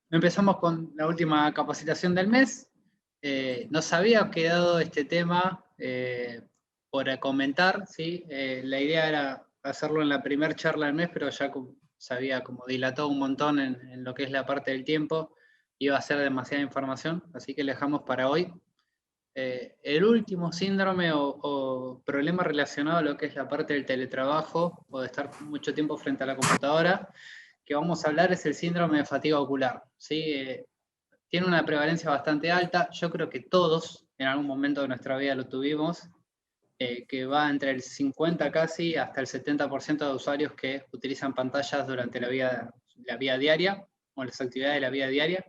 Empezamos con la última capacitación del mes. Nos había quedado este tema por comentar, ¿sí? La idea era hacerlo en la primera charla del mes, pero ya se había como dilatado un montón en lo que es la parte del tiempo. Iba a ser demasiada información, así que le dejamos para hoy. El último síndrome o problema relacionado a lo que es la parte del teletrabajo o de estar mucho tiempo frente a la computadora que vamos a hablar es el síndrome de fatiga ocular. ¿Sí? Tiene una prevalencia bastante alta. Yo creo que todos en algún momento de nuestra vida lo tuvimos, que va entre el 50 casi hasta el 70% de usuarios que utilizan pantallas durante la vida diaria o las actividades de la vida diaria.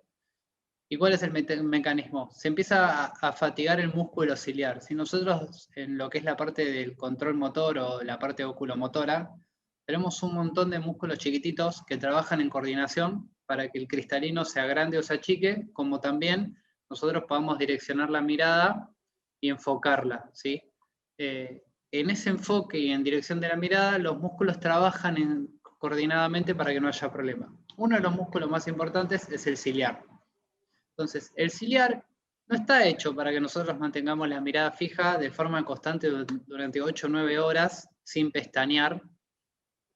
¿Y cuál es el mecanismo? Se empieza a fatigar el músculo ciliar. Si nosotros en lo que es la parte del control motor o la parte oculomotora, tenemos un montón de músculos chiquititos que trabajan en coordinación para que el cristalino sea grande o se achique, como también nosotros podamos direccionar la mirada y enfocarla, ¿sí? En ese enfoque y en dirección de la mirada, los músculos trabajan coordinadamente para que no haya problema. Uno de los músculos más importantes es el ciliar. Entonces, el ciliar no está hecho para que nosotros mantengamos la mirada fija de forma constante durante 8 o 9 horas sin pestañear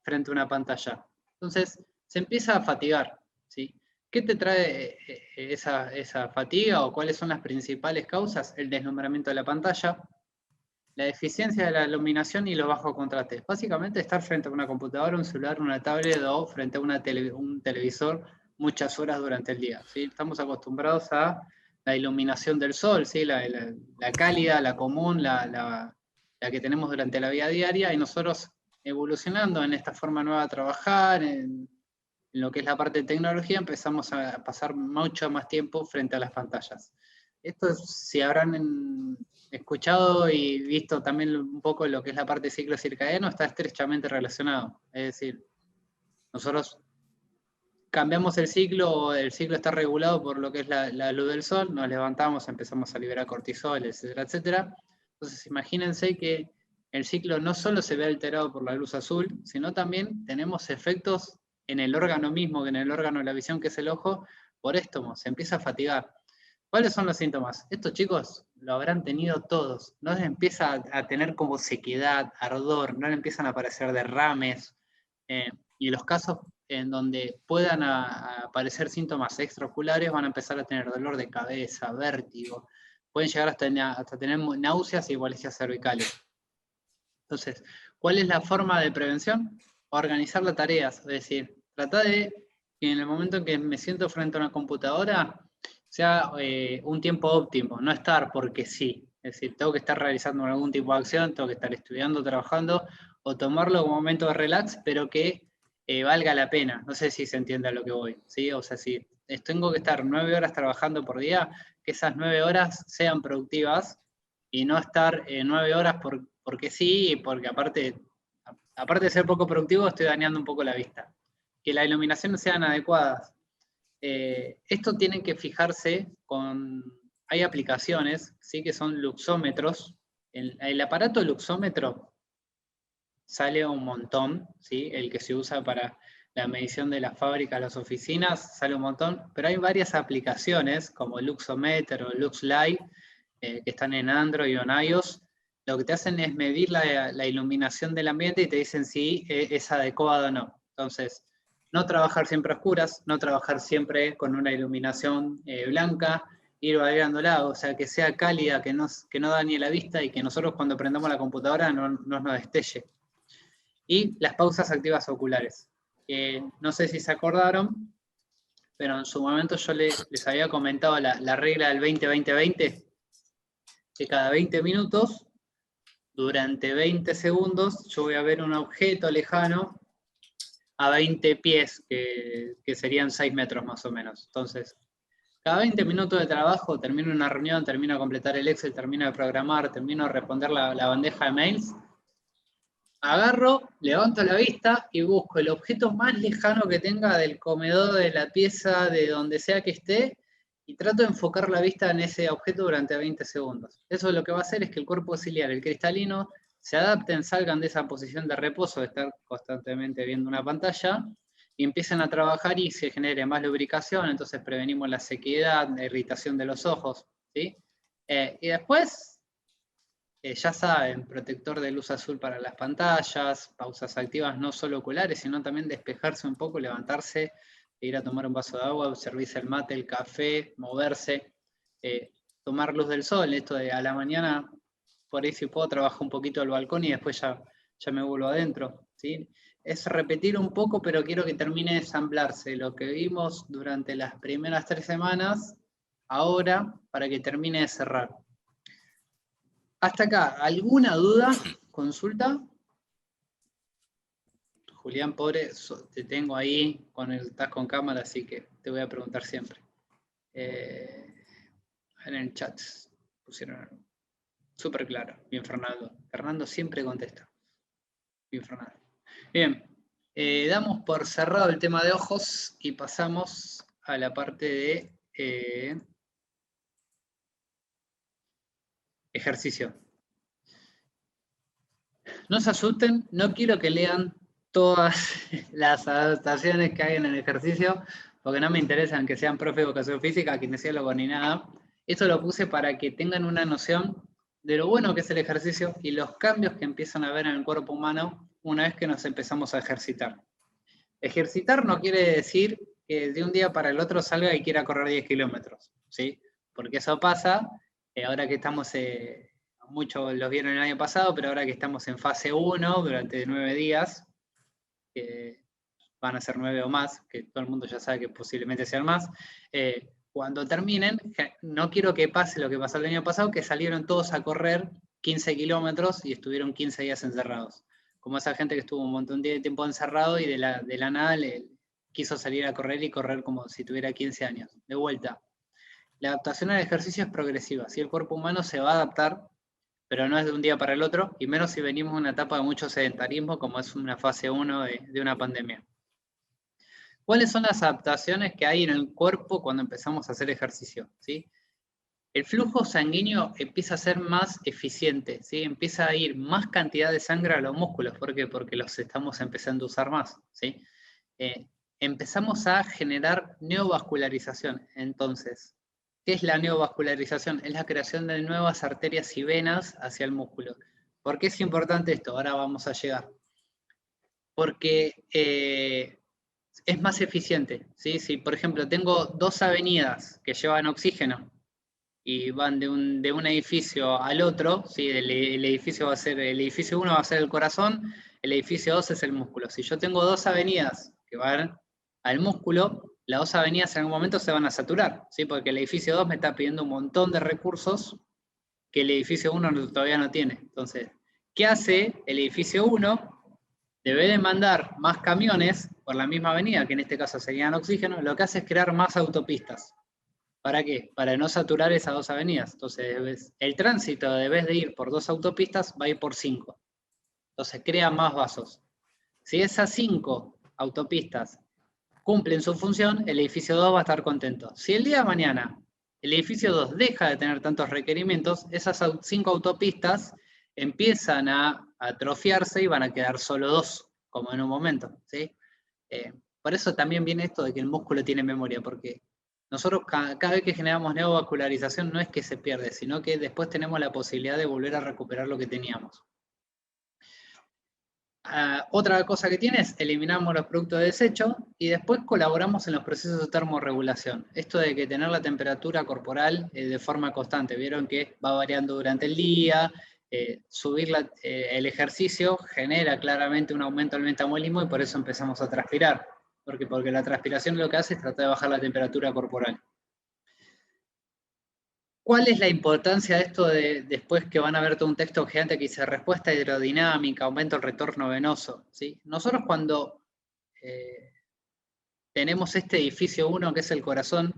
frente a una pantalla. Entonces, se empieza a fatigar, ¿sí? ¿Qué te trae esa fatiga o cuáles son las principales causas? El deslumbramiento de la pantalla, la deficiencia de la iluminación y los bajos contrastes. Básicamente estar frente a una computadora, un celular, una tablet o frente a un televisor muchas horas durante el día. ¿Sí? Estamos acostumbrados a la iluminación del sol, ¿sí? la cálida, la común, la que tenemos durante la vida diaria, y nosotros evolucionando en esta forma nueva de trabajar, en lo que es la parte de tecnología, empezamos a pasar mucho más tiempo frente a las pantallas. Esto, si habrán escuchado y visto también un poco lo que es la parte de ciclo circadiano, está estrechamente relacionado. Es decir, nosotros cambiamos el ciclo está regulado por lo que es la luz del sol, nos levantamos, empezamos a liberar cortisol, etcétera, etcétera. Entonces, imagínense que el ciclo no solo se ve alterado por la luz azul, sino también tenemos efectos en el órgano mismo, en el órgano de la visión, que es el ojo, por esto se empieza a fatigar. ¿Cuáles son los síntomas? Estos chicos lo habrán tenido todos. No les empieza a tener como sequedad, ardor, no les empiezan a aparecer derrames. Y los casos en donde puedan aparecer síntomas extraoculares van a empezar a tener dolor de cabeza, vértigo. Pueden llegar hasta tener náuseas y molestias cervicales. Entonces, ¿cuál es la forma de prevención? Organizar las tareas. Es decir, tratar de que en el momento en que me siento frente a una computadora, sea un tiempo óptimo, no estar porque sí. Es decir, tengo que estar realizando algún tipo de acción, tengo que estar estudiando, trabajando, o tomarlo como un momento de relax, pero que valga la pena. No sé si se entiende a lo que voy, ¿sí? O sea, si tengo que estar 9 horas trabajando por día, que esas 9 horas sean productivas y no estar 9 horas porque sí, porque aparte de ser poco productivo, estoy dañando un poco la vista. Que la iluminación sean adecuadas. Esto tienen que fijarse hay aplicaciones, ¿sí? Que son luxómetros. El aparato luxómetro sale un montón, ¿sí? El que se usa para la medición de las fábricas, las oficinas, sale un montón, pero hay varias aplicaciones como Luxometer o LuxLight que están en Android o en iOS. Lo que te hacen es medir la iluminación del ambiente y te dicen si es adecuado o no. Entonces, no trabajar siempre a oscuras, no trabajar siempre con una iluminación blanca, ir variándola, o sea, que sea cálida, que no dañe la vista y que nosotros cuando prendamos la computadora no nos destelle. Y las pausas activas oculares. No sé si se acordaron, pero en su momento yo les había comentado la regla del 20-20-20, que cada 20 minutos, durante 20 segundos, yo voy a ver un objeto lejano a 20 pies, que serían 6 metros más o menos. Entonces, cada 20 minutos de trabajo, termino una reunión, termino de completar el Excel, termino de programar, termino de responder la bandeja de mails, agarro, levanto la vista y busco el objeto más lejano que tenga del comedor, de la pieza, de donde sea que esté, y trato de enfocar la vista en ese objeto durante 20 segundos. Eso lo que va a hacer es que el cuerpo ciliar, el cristalino, se adapten, salgan de esa posición de reposo, de estar constantemente viendo una pantalla, y empiezan a trabajar y se genere más lubricación, entonces prevenimos la sequedad, la irritación de los ojos, ¿sí? Y después, ya saben, protector de luz azul para las pantallas, pausas activas no solo oculares, sino también despejarse un poco, levantarse, ir a tomar un vaso de agua, servirse el mate, el café, moverse, tomar luz del sol, esto de a la mañana, por ahí si puedo trabajo un poquito al balcón y después ya me vuelvo adentro, ¿sí? Es repetir un poco, pero quiero que termine de ensamblarse lo que vimos durante las primeras 3 semanas, ahora, para que termine de cerrar. Hasta acá, ¿alguna duda? ¿Consulta? Julián, pobre, te tengo ahí, estás con cámara, así que te voy a preguntar siempre. En el chat pusieron súper claro. Bien, Fernando. Fernando siempre contesta. Bien, Fernando. Bien, damos por cerrado el tema de ojos y pasamos a la parte de ejercicio. No se asusten, no quiero que lean todas las adaptaciones que hay en el ejercicio, porque no me interesan que sean profe de educación física, kinesiólogos ni nada. Esto lo puse para que tengan una noción de lo bueno que es el ejercicio y los cambios que empiezan a haber en el cuerpo humano una vez que nos empezamos a ejercitar. Ejercitar no quiere decir que de un día para el otro salga y quiera correr 10 kilómetros, ¿sí? Porque eso pasa, ahora que estamos, muchos los vieron el año pasado, pero ahora que estamos en fase 1 durante 9 días, van a ser 9 o más, que todo el mundo ya sabe que posiblemente sean más, cuando terminen, no quiero que pase lo que pasó el año pasado, que salieron todos a correr 15 kilómetros y estuvieron 15 días encerrados. Como esa gente que estuvo un montón de tiempo encerrado y de la nada le quiso salir a correr y correr como si tuviera 15 años. De vuelta, la adaptación al ejercicio es progresiva. Si el cuerpo humano se va a adaptar, pero no es de un día para el otro, y menos si venimos de una etapa de mucho sedentarismo, como es una fase 1 de una pandemia. ¿Cuáles son las adaptaciones que hay en el cuerpo cuando empezamos a hacer ejercicio? ¿Sí? El flujo sanguíneo empieza a ser más eficiente, ¿sí? Empieza a ir más cantidad de sangre a los músculos. ¿Por qué? Porque los estamos empezando a usar más, ¿sí? Empezamos a generar neovascularización. Entonces, ¿qué es la neovascularización? Es la creación de nuevas arterias y venas hacia el músculo. ¿Por qué es importante esto? Ahora vamos a llegar. Porque es más eficiente, ¿sí? Si, por ejemplo, tengo 2 avenidas que llevan oxígeno y van de un edificio al otro, ¿sí? El edificio 1 va a ser el corazón, el edificio 2 es el músculo. Si yo tengo 2 avenidas que van al músculo, las 2 avenidas en algún momento se van a saturar, ¿sí? Porque el edificio 2 me está pidiendo un montón de recursos que el edificio 1 todavía no tiene. Entonces, ¿qué hace el edificio 1? Debe de mandar más camiones por la misma avenida, que en este caso serían oxígeno, lo que hace es crear más autopistas. ¿Para qué? Para no saturar esas 2 avenidas. Entonces, el tránsito, en vez de ir por 2 autopistas, va a ir por 5. Entonces, crea más vasos. Si esas 5 autopistas cumplen su función, el edificio 2 va a estar contento. Si el día de mañana el edificio 2 deja de tener tantos requerimientos, esas 5 autopistas empiezan a atrofiarse y van a quedar solo 2, como en un momento, ¿sí? Por eso también viene esto de que el músculo tiene memoria, porque nosotros cada vez que generamos neovascularización no es que se pierde, sino que después tenemos la posibilidad de volver a recuperar lo que teníamos. Otra cosa que tiene es eliminamos los productos de desecho y después colaboramos en los procesos de termorregulación. Esto de que tener la temperatura corporal de forma constante. Vieron que va variando durante el día, subir el ejercicio genera claramente un aumento del metabolismo y por eso empezamos a transpirar. Porque la transpiración lo que hace es tratar de bajar la temperatura corporal. ¿Cuál es la importancia de esto de después que van a ver todo un texto gigante que dice respuesta hidrodinámica, aumento del retorno venoso? ¿Sí? Nosotros cuando tenemos este edificio 1 que es el corazón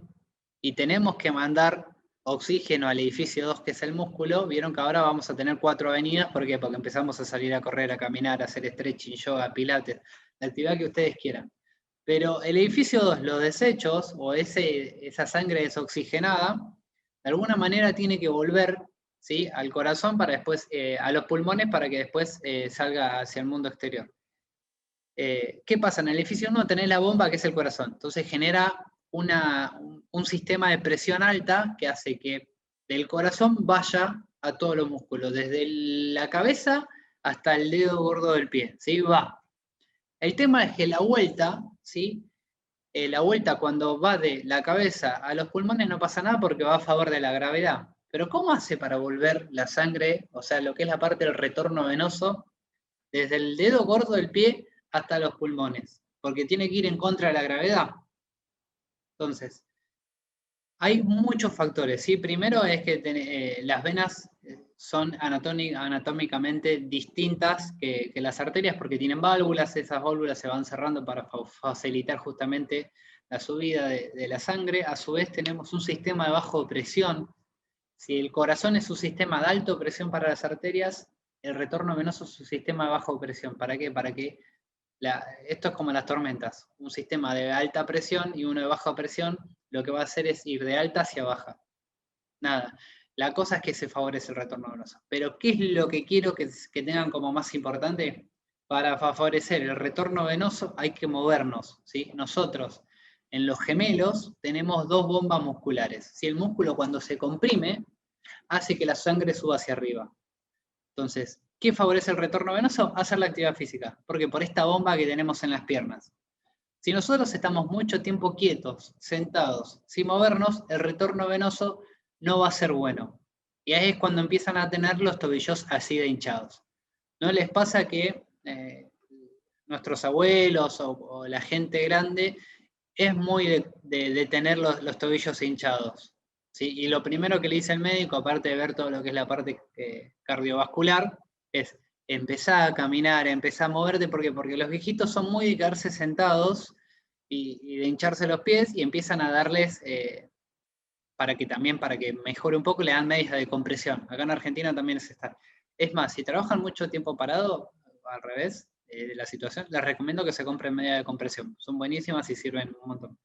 y tenemos que mandar oxígeno al edificio 2 que es el músculo, vieron que ahora vamos a tener 4 avenidas. ¿Por qué? Porque empezamos a salir a correr, a caminar, a hacer stretching, yoga, pilates, la actividad que ustedes quieran. Pero el edificio 2, los desechos o esa sangre desoxigenada, de alguna manera tiene que volver, ¿sí?, al corazón para después, a los pulmones para que después salga hacia el mundo exterior. ¿qué pasa? En el edificio 1 tenés la bomba que es el corazón, entonces genera un sistema de presión alta que hace que del corazón vaya a todos los músculos, desde la cabeza hasta el dedo gordo del pie, ¿sí? Va. El tema es que la vuelta, ¿sí? La vuelta cuando va de la cabeza a los pulmones no pasa nada porque va a favor de la gravedad. Pero ¿cómo hace para volver la sangre, o sea, lo que es la parte del retorno venoso, desde el dedo gordo del pie hasta los pulmones? Porque tiene que ir en contra de la gravedad. Entonces, hay muchos factores, ¿sí? Primero es que las venas son anatómicamente distintas que las arterias porque tienen válvulas, esas válvulas se van cerrando para facilitar justamente la subida de la sangre. A su vez tenemos un sistema de bajo presión. Si el corazón es un sistema de alta presión para las arterias, el retorno venoso es un sistema de baja presión. ¿Para qué? Para que esto es como las tormentas, un sistema de alta presión y uno de baja presión, lo que va a hacer es ir de alta hacia baja. Nada, la cosa es que se favorece el retorno venoso. Pero ¿qué es lo que quiero que tengan como más importante? Para favorecer el retorno venoso hay que movernos, ¿sí? Nosotros, en los gemelos, tenemos dos bombas musculares. Si el músculo cuando se comprime, hace que la sangre suba hacia arriba. Entonces, ¿qué favorece el retorno venoso? Hacer la actividad física. Porque por esta bomba que tenemos en las piernas. Si nosotros estamos mucho tiempo quietos, sentados, sin movernos, el retorno venoso no va a ser bueno. Y ahí es cuando empiezan a tener los tobillos así de hinchados. ¿No les pasa que nuestros abuelos o la gente grande es muy de tener los tobillos hinchados? ¿Sí? Y lo primero que le dice el médico, aparte de ver todo lo que es la parte cardiovascular, es empezar a caminar, empezar a moverte, porque los viejitos son muy de quedarse sentados y de hincharse los pies y empiezan a darles, para que mejore un poco, le dan medias de compresión. Acá en Argentina también es esta. Es más, si trabajan mucho tiempo parado, al revés de la situación, les recomiendo que se compren medias de compresión. Son buenísimas y sirven un montón.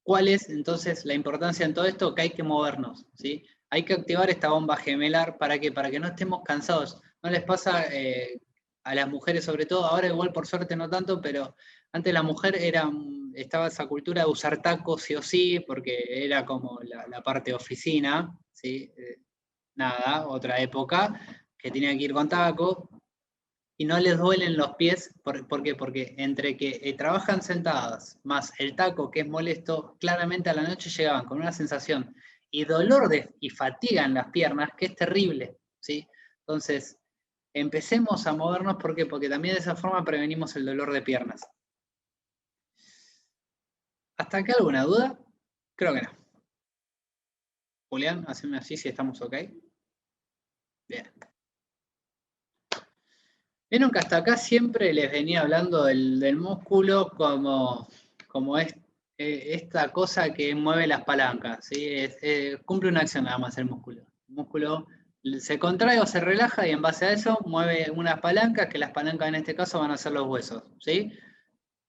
¿Cuál es entonces la importancia en todo esto? Que hay que movernos, ¿sí? Hay que activar esta bomba gemelar, ¿para qué? Para que no estemos cansados. ¿No les pasa a las mujeres sobre todo? Ahora igual por suerte no tanto, pero antes la mujer estaba esa cultura de usar tacos sí o sí, porque era como la parte oficina, ¿sí? Nada, otra época, que tenía que ir con tacos, y no les duelen los pies. ¿Por qué? Porque entre que trabajan sentadas, más el taco que es molesto, claramente a la noche llegaban con una sensación y dolor y fatiga en las piernas que es terrible, ¿sí? Entonces, empecemos a movernos, ¿por qué? Porque también de esa forma prevenimos el dolor de piernas. ¿Hasta acá alguna duda? Creo que no. Julián, haceme así si estamos ok. Bien. Vieron que hasta acá siempre les venía hablando del músculo como esta cosa que mueve las palancas, ¿sí? Cumple una acción nada más el músculo. El músculo se contrae o se relaja y en base a eso mueve unas palancas, que las palancas en este caso van a ser los huesos, ¿sí?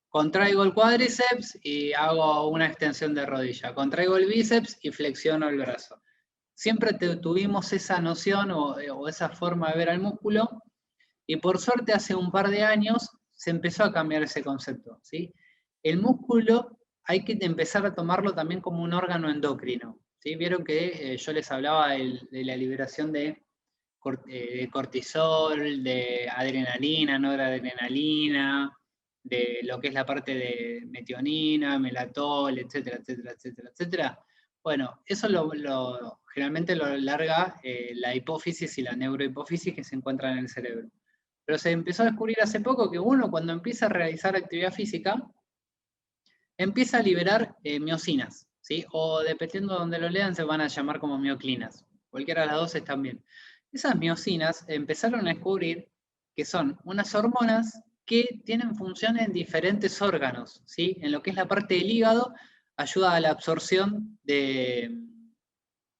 Contraigo el cuádriceps y hago una extensión de rodilla. Contraigo el bíceps y flexiono el brazo. Siempre tuvimos esa noción o esa forma de ver al músculo. Y por suerte hace un par de años se empezó a cambiar ese concepto, ¿sí? El músculo hay que empezar a tomarlo también como un órgano endocrino, ¿sí? Vieron que yo les hablaba de la liberación de cortisol, de adrenalina, noradrenalina, de lo que es la parte de metionina, melatol, etcétera, etcétera, etcétera, etcétera. Bueno, eso generalmente lo larga la hipófisis y la neurohipófisis que se encuentran en el cerebro. Pero se empezó a descubrir hace poco que uno cuando empieza a realizar actividad física, empieza a liberar miocinas, ¿sí? O dependiendo de donde lo lean, se van a llamar como mioclinas. Cualquiera de las dos están bien. Esas miocinas empezaron a descubrir que son unas hormonas que tienen funciones en diferentes órganos, ¿sí? En lo que es la parte del hígado, ayuda a la absorción de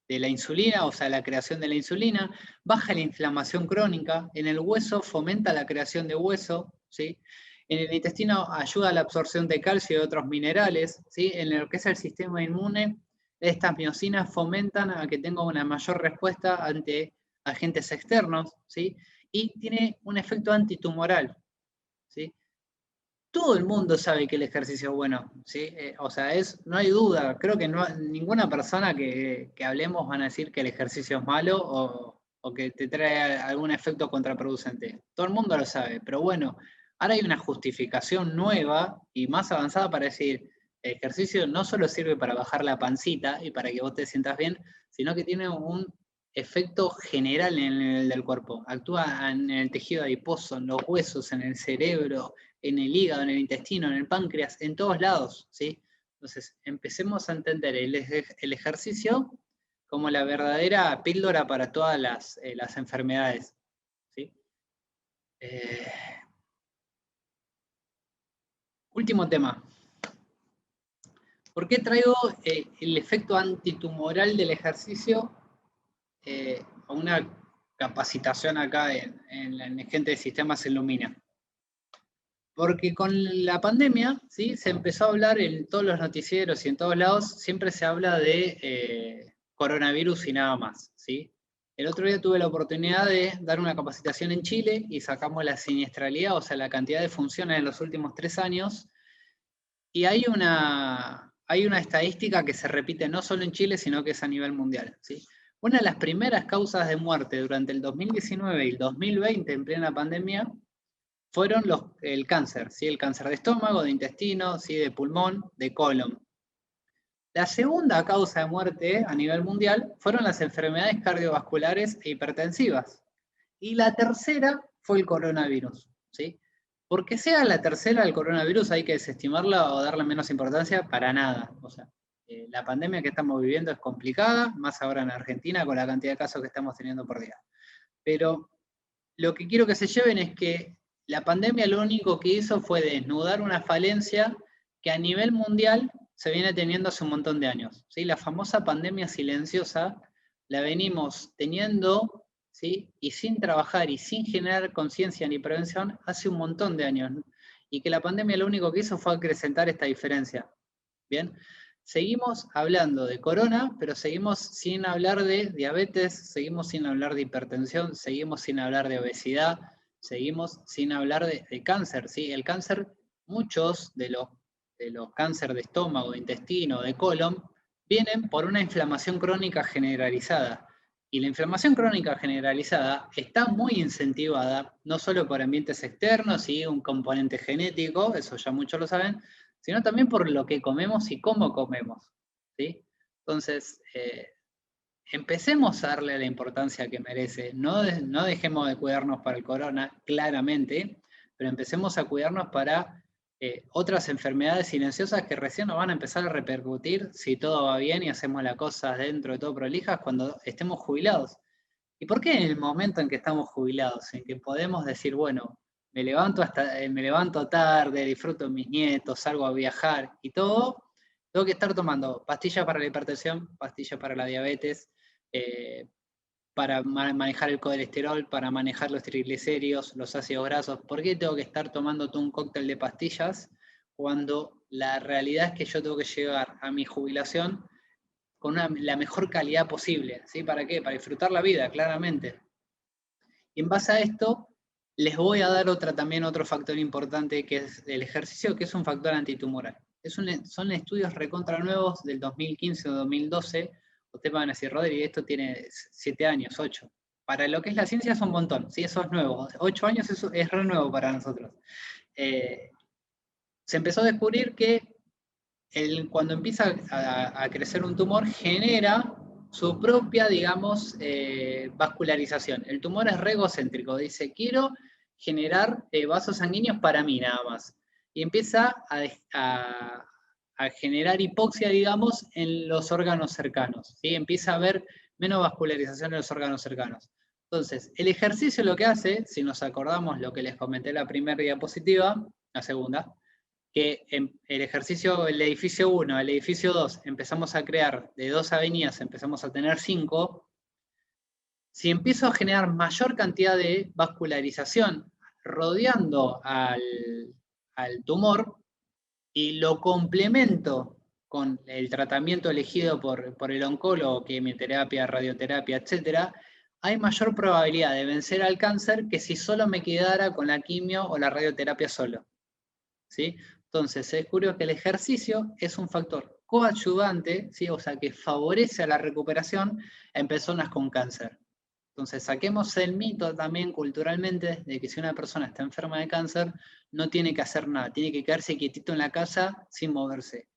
la insulina, o sea, la creación de la insulina, baja la inflamación crónica, en el hueso fomenta la creación de hueso, ¿sí? En el intestino ayuda a la absorción de calcio y otros minerales, ¿sí? En lo que es el sistema inmune, estas miocinas fomentan a que tenga una mayor respuesta ante agentes externos, ¿sí? Y tiene un efecto antitumoral, ¿sí? todo el mundo sabe que el ejercicio es bueno, ¿sí? O sea, no hay duda, creo que ninguna persona que hablemos van a decir que el ejercicio es malo o que te trae algún efecto contraproducente. Todo el mundo lo sabe, pero bueno, ahora hay una justificación nueva y más avanzada para decir, el ejercicio no solo sirve para bajar la pancita y para que vos te sientas bien, sino que tiene un efecto general en el del cuerpo. Actúa en el tejido adiposo, en los huesos, en el cerebro, en el hígado, en el intestino, en el páncreas, en todos lados, ¿sí? Entonces, empecemos a entender el ejercicio como la verdadera píldora para todas las enfermedades, ¿sí? Último tema. ¿Por qué traigo el efecto antitumoral del ejercicio a una capacitación acá en gente de sistemas en Lumina? Porque con la pandemia, ¿sí? Se empezó a hablar en todos los noticieros y en todos lados, siempre se habla de coronavirus y nada más, ¿sí? El otro día tuve la oportunidad de dar una capacitación en Chile y sacamos la siniestralidad, o sea, la cantidad de funciones en los últimos 3 años, y hay una estadística que se repite no solo en Chile, sino que es a nivel mundial, ¿sí? Una de las primeras causas de muerte durante el 2019 y el 2020 en plena pandemia fueron el cáncer, ¿sí? El cáncer de estómago, de intestino, ¿sí? De pulmón, de colon. La segunda causa de muerte a nivel mundial fueron las enfermedades cardiovasculares e hipertensivas. Y la tercera fue el coronavirus, ¿sí? Porque sea la tercera el coronavirus hay que desestimarla o darle menos importancia para nada. O sea, la pandemia que estamos viviendo es complicada, más ahora en Argentina con la cantidad de casos que estamos teniendo por día. Pero lo que quiero que se lleven es que la pandemia lo único que hizo fue desnudar una falencia que a nivel mundial se viene teniendo hace un montón de años, ¿sí? La famosa pandemia silenciosa la venimos teniendo, ¿sí? Y sin trabajar y sin generar conciencia ni prevención hace un montón de años, ¿no? Y que la pandemia lo único que hizo fue acrecentar esta diferencia. ¿Bien? Seguimos hablando de corona, pero seguimos sin hablar de diabetes, seguimos sin hablar de hipertensión, seguimos sin hablar de obesidad, seguimos sin hablar de cáncer, ¿sí? El cáncer, muchos de los cánceres de estómago, de intestino, de colon, vienen por una inflamación crónica generalizada. Y la inflamación crónica generalizada está muy incentivada, no solo por ambientes externos y un componente genético, eso ya muchos lo saben, sino también por lo que comemos y cómo comemos, ¿sí? Entonces, empecemos a darle la importancia que merece. No dejemos de cuidarnos para el corona, claramente, pero empecemos a cuidarnos para otras enfermedades silenciosas que recién nos van a empezar a repercutir si todo va bien y hacemos las cosas dentro de todo prolijas cuando estemos jubilados. ¿Y por qué en el momento en que estamos jubilados, en que podemos decir, bueno, me levanto tarde, disfruto de mis nietos, salgo a viajar y todo, tengo que estar tomando pastillas para la hipertensión, pastillas para la diabetes, para manejar el colesterol, para manejar los triglicéridos, los ácidos grasos? ¿Por qué tengo que estar tomando todo un cóctel de pastillas cuando la realidad es que yo tengo que llegar a mi jubilación con la mejor calidad posible? ¿Sí? ¿Para qué? Para disfrutar la vida, claramente. Y en base a esto, les voy a dar también otro factor importante que es el ejercicio, que es un factor antitumoral. Son estudios recontra nuevos del 2015 o 2012. Ustedes van a decir, Rodri, esto tiene 7 años, 8. Para lo que es la ciencia es un montón, ¿sí? Eso es nuevo. 8 años es re nuevo para nosotros. Se empezó a descubrir que cuando empieza a crecer un tumor, genera su propia, digamos, vascularización. El tumor es regocéntrico, dice, quiero generar vasos sanguíneos para mí nada más. Y empieza a generar hipoxia, digamos, en los órganos cercanos, ¿sí? Empieza a haber menos vascularización en los órganos cercanos. Entonces, el ejercicio lo que hace, si nos acordamos lo que les comenté en la primera diapositiva, la segunda, que en el ejercicio, el edificio 1, el edificio 2, empezamos a crear de 2 avenidas, empezamos a tener 5, si empiezo a generar mayor cantidad de vascularización rodeando al tumor y lo complemento con el tratamiento elegido por el oncólogo, quimioterapia, radioterapia, etc., hay mayor probabilidad de vencer al cáncer que si solo me quedara con la quimio o la radioterapia solo. ¿sí? Entonces se descubrió que el ejercicio es un factor coadyuvante, ¿sí? O sea, que favorece a la recuperación en personas con cáncer. Entonces saquemos el mito también culturalmente de que si una persona está enferma de cáncer, no tiene que hacer nada, tiene que quedarse quietito en la casa sin moverse.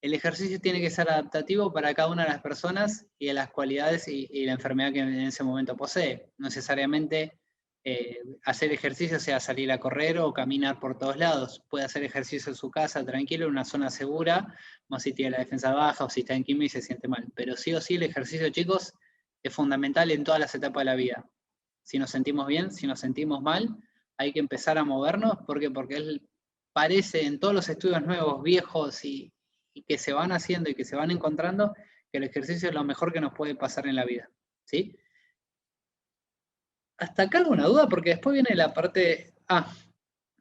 El ejercicio tiene que ser adaptativo para cada una de las personas y de las cualidades y la enfermedad que en ese momento posee. No necesariamente hacer ejercicio sea salir a correr o caminar por todos lados. Puede hacer ejercicio en su casa, tranquilo, en una zona segura, más si tiene la defensa baja o si está en quimio y se siente mal. Pero sí o sí el ejercicio, chicos, es fundamental en todas las etapas de la vida. Si nos sentimos bien, si nos sentimos mal, hay que empezar a movernos. ¿Por qué? Porque él parece en todos los estudios nuevos, viejos y que se van haciendo y que se van encontrando, que el ejercicio es lo mejor que nos puede pasar en la vida. ¿Sí? ¿Hasta acá alguna duda? Porque después viene la parte...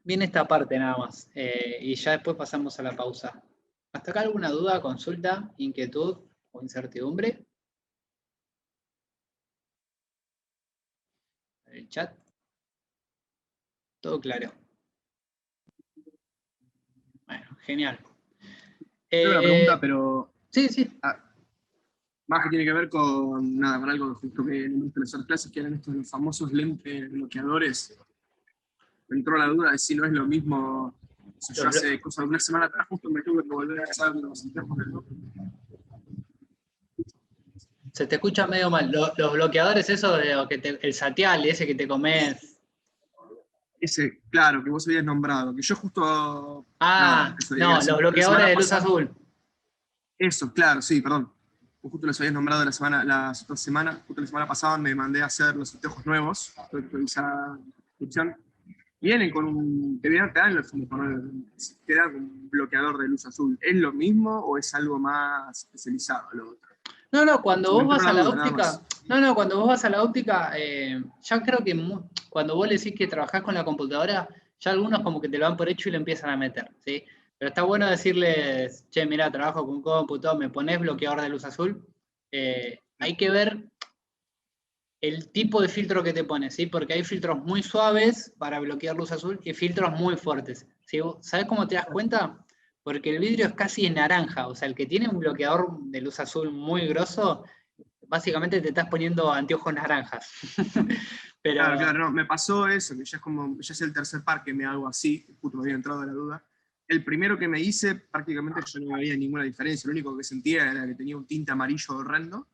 viene esta parte nada más. Y ya después pasamos a la pausa. ¿Hasta acá alguna duda, consulta, inquietud o incertidumbre? El chat. Todo claro. Bueno, genial. Tengo una pregunta, pero Sí, sí. más que tiene que ver con, nada, con algo justo que en las clases, que eran estos los famosos lentes bloqueadores. Me entró la duda de si no es lo mismo. O sea, yo hace cosa de una semana atrás justo me tuve que volver a hacer los anteojos del ojo. Se te escucha medio mal. Los bloqueadores, eso de el satial, ese que te comes. Ese, claro, que vos habías nombrado, que yo justo. No, los bloqueadores de luz azul. Eso, claro, sí, perdón. Vos justo los habías nombrado justo la semana pasada me mandé a hacer los anteojos nuevos, esa descripción. Vienen con un. Te dan un bloqueador de luz azul. ¿Es lo mismo o es algo más especializado lo otro? No, cuando vos vas a la óptica. Cuando vos vas a la óptica, ya creo que cuando vos le decís que trabajás con la computadora, ya algunos como que te lo dan por hecho y lo empiezan a meter, ¿sí? Pero está bueno decirles, che, mira, trabajo con cómputo, me ponés bloqueador de luz azul. Hay que ver el tipo de filtro que te pones, ¿sí? Porque hay filtros muy suaves para bloquear luz azul y filtros muy fuertes. ¿Sí? ¿Sabes cómo te das cuenta? Porque el vidrio es casi naranja, o sea, el que tiene un bloqueador de luz azul muy grosso, básicamente te estás poniendo anteojos naranjas. Pero... Claro, no, me pasó eso, que ya es el tercer par que me hago así, justo me había entrado la duda. El primero que me hice, prácticamente yo no veía ninguna diferencia, lo único que sentía era que tenía un tinte amarillo horrendo.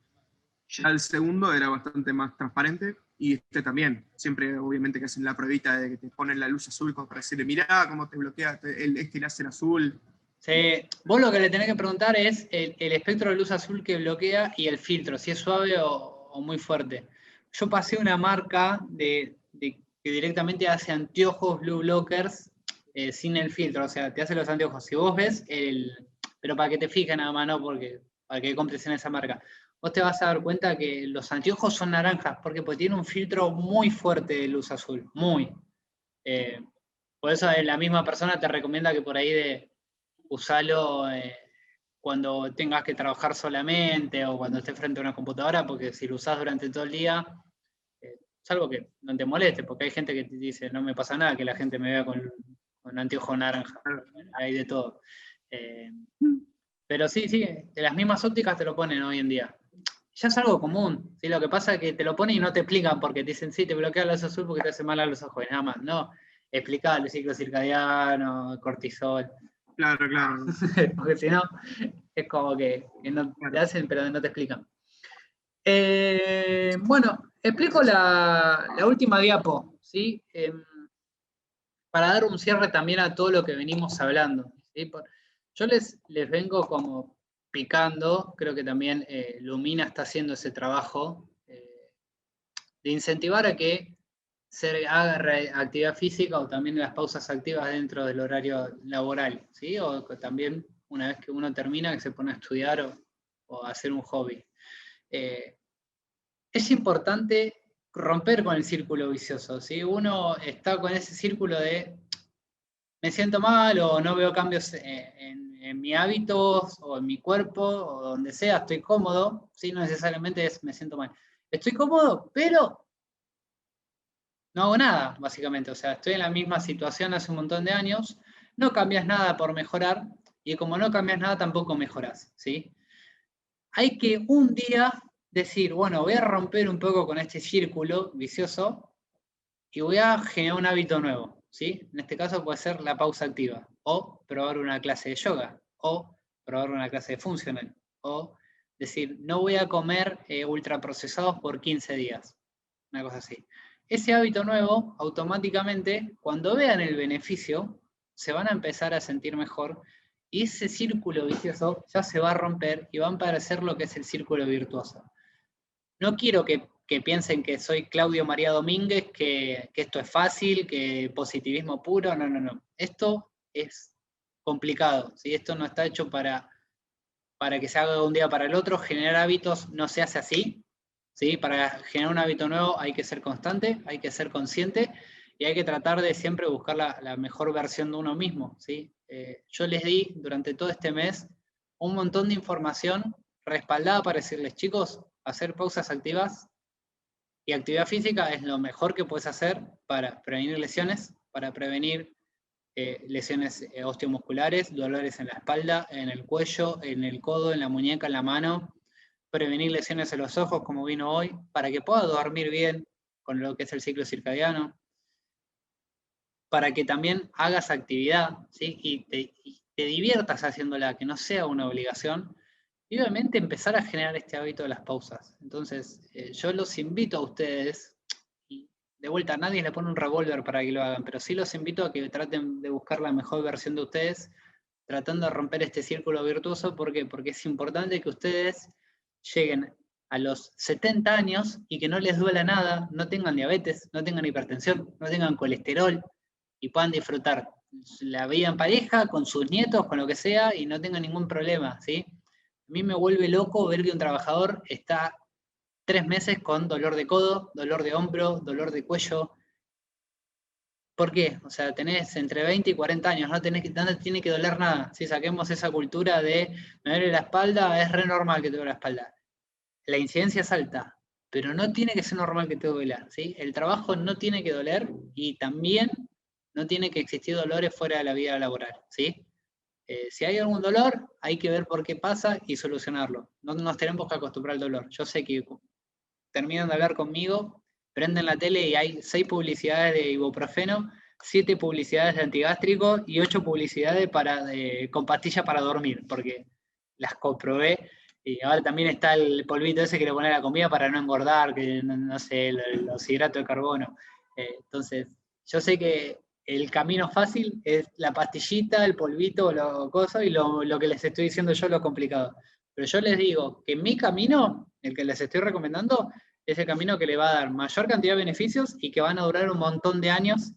Ya el segundo era bastante más transparente, y este también, siempre obviamente que hacen la pruebita de que te ponen la luz azul como para decirle, mirá cómo te bloquea este láser azul. Sí, vos lo que le tenés que preguntar es el espectro de luz azul que bloquea y el filtro, si es suave o muy fuerte. Yo pasé una marca que directamente hace anteojos blue blockers sin el filtro, o sea, te hace los anteojos. Si vos ves pero para que te fijes nada más, no porque para que compres en esa marca, vos te vas a dar cuenta que los anteojos son naranjas, porque tiene un filtro muy fuerte de luz azul, muy. Por eso la misma persona te recomienda que por ahí usalo cuando tengas que trabajar solamente o cuando estés frente a una computadora, porque si lo usás durante todo el día, salvo que no te moleste, porque hay gente que te dice, no me pasa nada que la gente me vea con anteojo naranja, hay de todo. Pero sí, de las mismas ópticas te lo ponen hoy en día. Ya es algo común, ¿sí? Lo que pasa es que te lo ponen y no te explican, porque te dicen, sí, te bloquea la luz azul porque te hace mal a los ojos, y nada más. No, explicar el ciclo circadiano, cortisol. Claro. Porque si no, es como que no te hacen, pero no te explican. Bueno, explico la última diapo, ¿sí? Para dar un cierre también a todo lo que venimos hablando, ¿sí? Yo les vengo como picando, creo que también Lumina está haciendo ese trabajo de incentivar a que se haga actividad física o también las pausas activas dentro del horario laboral, ¿sí? O también una vez que uno termina, que se pone a estudiar o a hacer un hobby. Es importante romper con el círculo vicioso, ¿sí? Uno está con ese círculo de me siento mal o no veo cambios en mis hábitos o en mi cuerpo o donde sea, estoy cómodo, ¿sí? No necesariamente es me siento mal. Estoy cómodo, pero no hago nada, básicamente. O sea, estoy en la misma situación hace un montón de años, no cambias nada por mejorar, y como no cambias nada, tampoco mejoras, ¿sí? Hay que un día decir, bueno, voy a romper un poco con este círculo vicioso y voy a generar un hábito nuevo, ¿sí? En este caso puede ser la pausa activa, o probar una clase de yoga, o probar una clase de funcional, o decir, no voy a comer ultraprocesados por 15 días, una cosa así. Ese hábito nuevo, automáticamente, cuando vean el beneficio, se van a empezar a sentir mejor y ese círculo vicioso ya se va a romper y van a parecer lo que es el círculo virtuoso. No quiero que piensen que soy Claudio María Domínguez, que esto es fácil, que positivismo puro, no, no, no. Esto es complicado, ¿sí? Esto no está hecho para que se haga de un día para el otro. Generar hábitos no se hace así, ¿sí? Para generar un hábito nuevo hay que ser constante, hay que ser consciente y hay que tratar de siempre buscar la mejor versión de uno mismo, ¿sí? Yo les di durante todo este mes un montón de información respaldada para decirles, chicos, hacer pausas activas y actividad física es lo mejor que puedes hacer para prevenir lesiones, para prevenir lesiones osteomusculares, dolores en la espalda, en el cuello, en el codo, en la muñeca, en la mano, prevenir lesiones en los ojos, como vino hoy, para que puedas dormir bien con lo que es el ciclo circadiano, para que también hagas actividad, ¿sí? y te diviertas haciéndola, que no sea una obligación, y obviamente empezar a generar este hábito de las pausas. Entonces, yo los invito a ustedes, y de vuelta nadie le pone un revólver para que lo hagan, pero sí los invito a que traten de buscar la mejor versión de ustedes, tratando de romper este círculo virtuoso. ¿Por qué? Porque es importante que ustedes lleguen a los 70 años y que no les duela nada, no tengan diabetes, no tengan hipertensión, no tengan colesterol y puedan disfrutar la vida en pareja, con sus nietos, con lo que sea, y no tengan ningún problema, ¿sí? A mí me vuelve loco ver que un trabajador está 3 meses con dolor de codo, dolor de hombro, dolor de cuello. ¿Por qué? O sea, tenés entre 20 y 40 años, no te tiene que doler nada. Si saquemos esa cultura de me duele la espalda, es re normal que te duele la espalda. La incidencia es alta, pero no tiene que ser normal que te duela, ¿sí? El trabajo no tiene que doler y también no tiene que existir dolores fuera de la vida laboral, ¿sí? Si hay algún dolor, hay que ver por qué pasa y solucionarlo. No nos tenemos que acostumbrar al dolor. Yo sé que terminan de hablar conmigo, prenden la tele y hay 6 publicidades de ibuprofeno, 7 publicidades de antigástrico y 8 publicidades con pastillas para dormir, porque las comprobé. Y ahora también está el polvito ese que le pone a la comida para no engordar, que no sé, los hidratos de carbono. Entonces, yo sé que el camino fácil es la pastillita, el polvito, lo cosa, y lo que les estoy diciendo yo, lo complicado. Pero yo les digo que mi camino, el que les estoy recomendando, es el camino que le va a dar mayor cantidad de beneficios y que van a durar un montón de años,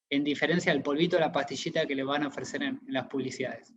en diferencia del polvito o la pastillita que le van a ofrecer en las publicidades.